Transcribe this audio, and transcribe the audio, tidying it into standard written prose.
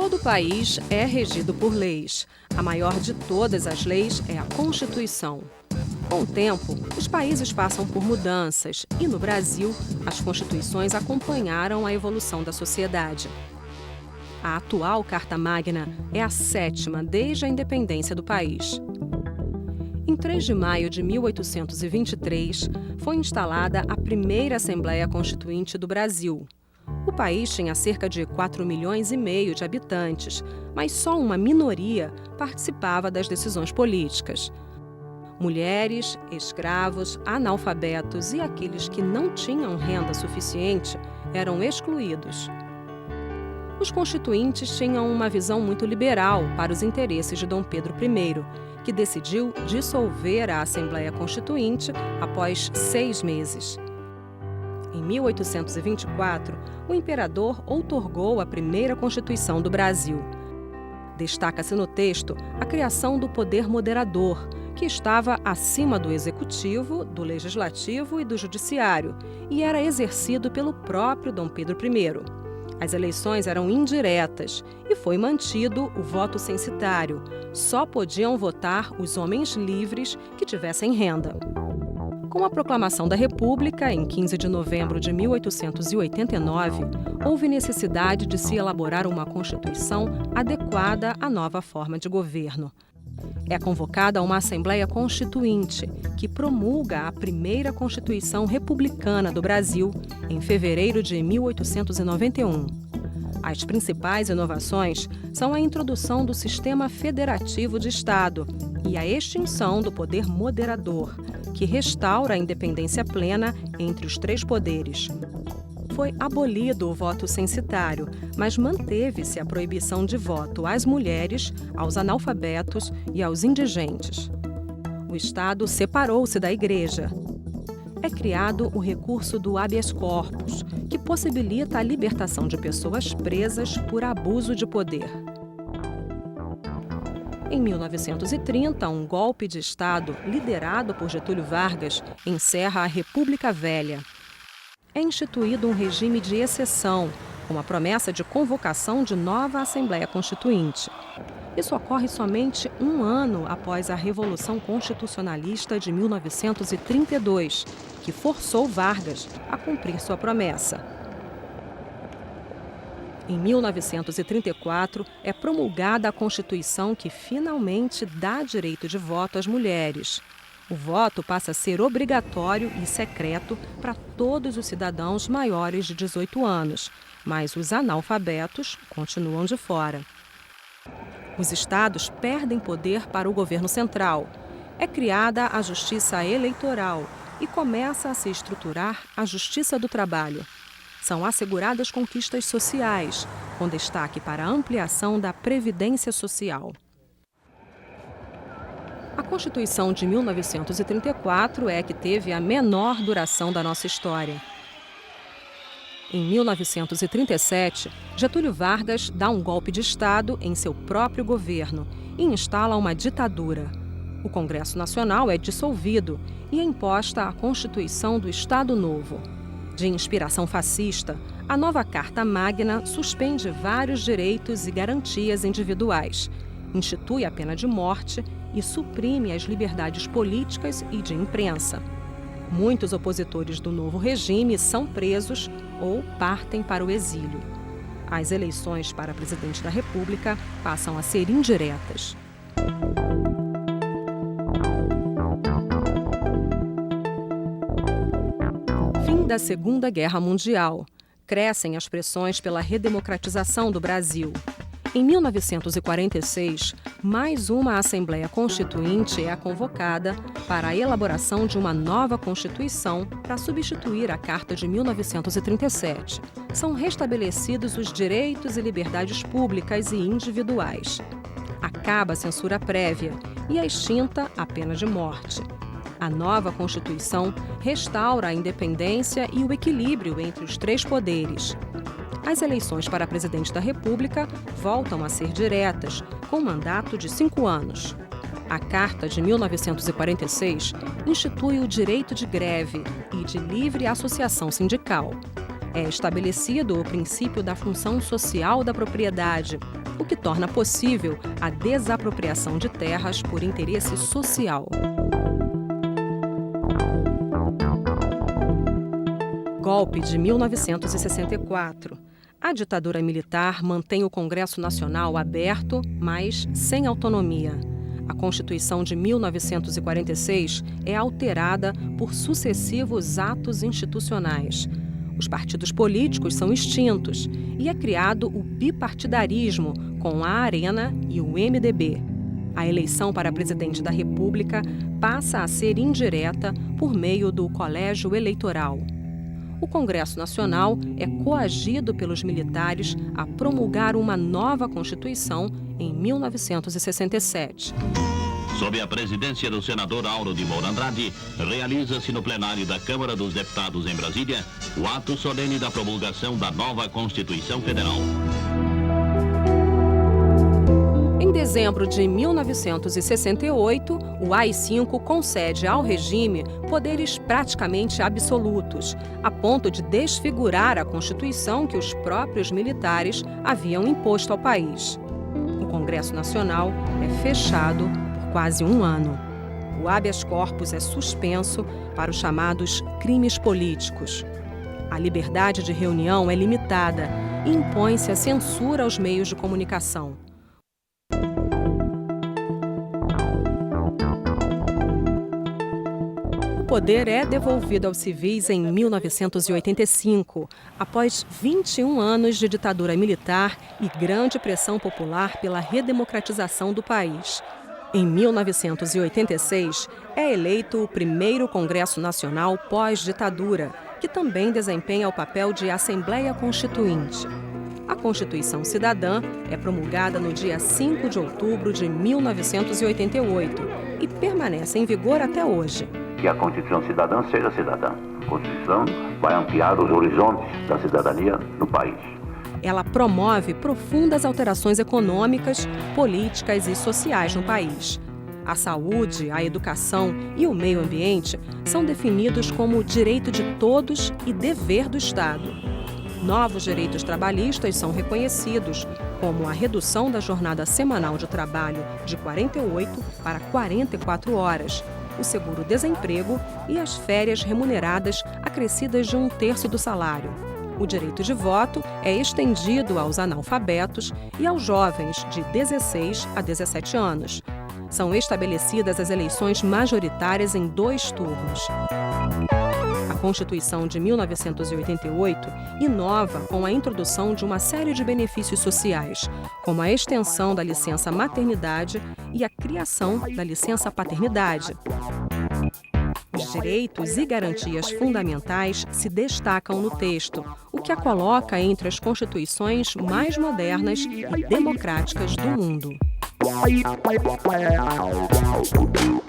Todo país é regido por leis. A maior de todas as leis é a Constituição. Com o tempo, os países passam por mudanças e, no Brasil, as constituições acompanharam a evolução da sociedade. A atual Carta Magna é a 7ª desde a independência do país. Em 3 de maio de 1823, foi instalada a primeira Assembleia Constituinte do Brasil. O país tinha cerca de 4,5 milhões de habitantes, mas só uma minoria participava das decisões políticas. Mulheres, escravos, analfabetos e aqueles que não tinham renda suficiente eram excluídos. Os constituintes tinham uma visão muito liberal para os interesses de Dom Pedro I, que decidiu dissolver a Assembleia Constituinte após 6 meses. Em 1824, o imperador outorgou a primeira Constituição do Brasil. Destaca-se no texto a criação do poder moderador, que estava acima do executivo, do legislativo e do judiciário, e era exercido pelo próprio Dom Pedro I. As eleições eram indiretas e foi mantido o voto censitário. Só podiam votar os homens livres que tivessem renda. Com a proclamação da República, em 15 de novembro de 1889, houve necessidade de se elaborar uma Constituição adequada à nova forma de governo. É convocada uma Assembleia Constituinte, que promulga a primeira Constituição Republicana do Brasil, em fevereiro de 1891. As principais inovações são a introdução do sistema federativo de Estado e a extinção do poder moderador, que restaura a independência plena entre os 3 poderes. Foi abolido o voto censitário, mas manteve-se a proibição de voto às mulheres, aos analfabetos e aos indigentes. O Estado separou-se da Igreja. É criado o recurso do habeas corpus, que possibilita a libertação de pessoas presas por abuso de poder. Em 1930, um golpe de Estado, liderado por Getúlio Vargas, encerra a República Velha. É instituído um regime de exceção, com a promessa de convocação de nova Assembleia Constituinte. Isso ocorre somente 1 ano após a Revolução Constitucionalista de 1932, que forçou Vargas a cumprir sua promessa. Em 1934, é promulgada a Constituição que finalmente dá direito de voto às mulheres. O voto passa a ser obrigatório e secreto para todos os cidadãos maiores de 18 anos, mas os analfabetos continuam de fora. Os estados perdem poder para o governo central. É criada a Justiça Eleitoral e começa a se estruturar a Justiça do Trabalho. São asseguradas conquistas sociais, com destaque para a ampliação da Previdência Social. A Constituição de 1934 é a que teve a menor duração da nossa história. Em 1937, Getúlio Vargas dá um golpe de Estado em seu próprio governo e instala uma ditadura. O Congresso Nacional é dissolvido e é imposta a Constituição do Estado Novo. De inspiração fascista, a nova Carta Magna suspende vários direitos e garantias individuais, institui a pena de morte e suprime as liberdades políticas e de imprensa. Muitos opositores do novo regime são presos ou partem para o exílio. As eleições para presidente da República passam a ser indiretas. Fim da Segunda Guerra Mundial. Crescem as pressões pela redemocratização do Brasil. Em 1946, mais uma Assembleia Constituinte é convocada para a elaboração de uma nova Constituição para substituir a Carta de 1937. São restabelecidos os direitos e liberdades públicas e individuais. Acaba a censura prévia e é extinta a pena de morte. A nova Constituição restaura a independência e o equilíbrio entre os 3 poderes. As eleições para presidente da República voltam a ser diretas, com mandato de 5 anos. A Carta de 1946 institui o direito de greve e de livre associação sindical. É estabelecido o princípio da função social da propriedade, o que torna possível a desapropriação de terras por interesse social. Golpe de 1964. A ditadura militar mantém o Congresso Nacional aberto, mas sem autonomia. A Constituição de 1946 é alterada por sucessivos atos institucionais. Os partidos políticos são extintos e é criado o bipartidarismo com a Arena e o MDB. A eleição para presidente da República passa a ser indireta por meio do colégio eleitoral. O Congresso Nacional é coagido pelos militares a promulgar uma nova Constituição em 1967. Sob a presidência do senador Auro de Moura Andrade, realiza-se no plenário da Câmara dos Deputados em Brasília o ato solene da promulgação da nova Constituição Federal. Em dezembro de 1968, o AI-5 concede ao regime poderes praticamente absolutos, a ponto de desfigurar a Constituição que os próprios militares haviam imposto ao país. O Congresso Nacional é fechado por quase um ano. O habeas corpus é suspenso para os chamados crimes políticos. A liberdade de reunião é limitada e impõe-se a censura aos meios de comunicação. O poder é devolvido aos civis em 1985, após 21 anos de ditadura militar e grande pressão popular pela redemocratização do país. Em 1986, é eleito o primeiro Congresso Nacional pós-ditadura, que também desempenha o papel de Assembleia Constituinte. A Constituição Cidadã é promulgada no dia 5 de outubro de 1988 e permanece em vigor até hoje. Que a Constituição Cidadã seja cidadã. A Constituição vai ampliar os horizontes da cidadania no país. Ela promove profundas alterações econômicas, políticas e sociais no país. A saúde, a educação e o meio ambiente são definidos como direito de todos e dever do Estado. Novos direitos trabalhistas são reconhecidos, como a redução da jornada semanal de trabalho de 48 para 44 horas, o seguro-desemprego e as férias remuneradas acrescidas de 1/3 do salário. O direito de voto é estendido aos analfabetos e aos jovens de 16 a 17 anos. São estabelecidas as eleições majoritárias em 2 turnos. A Constituição de 1988 inova com a introdução de uma série de benefícios sociais, como a extensão da licença maternidade e a criação da licença paternidade. Os direitos e garantias fundamentais se destacam no texto, o que a coloca entre as constituições mais modernas e democráticas do mundo.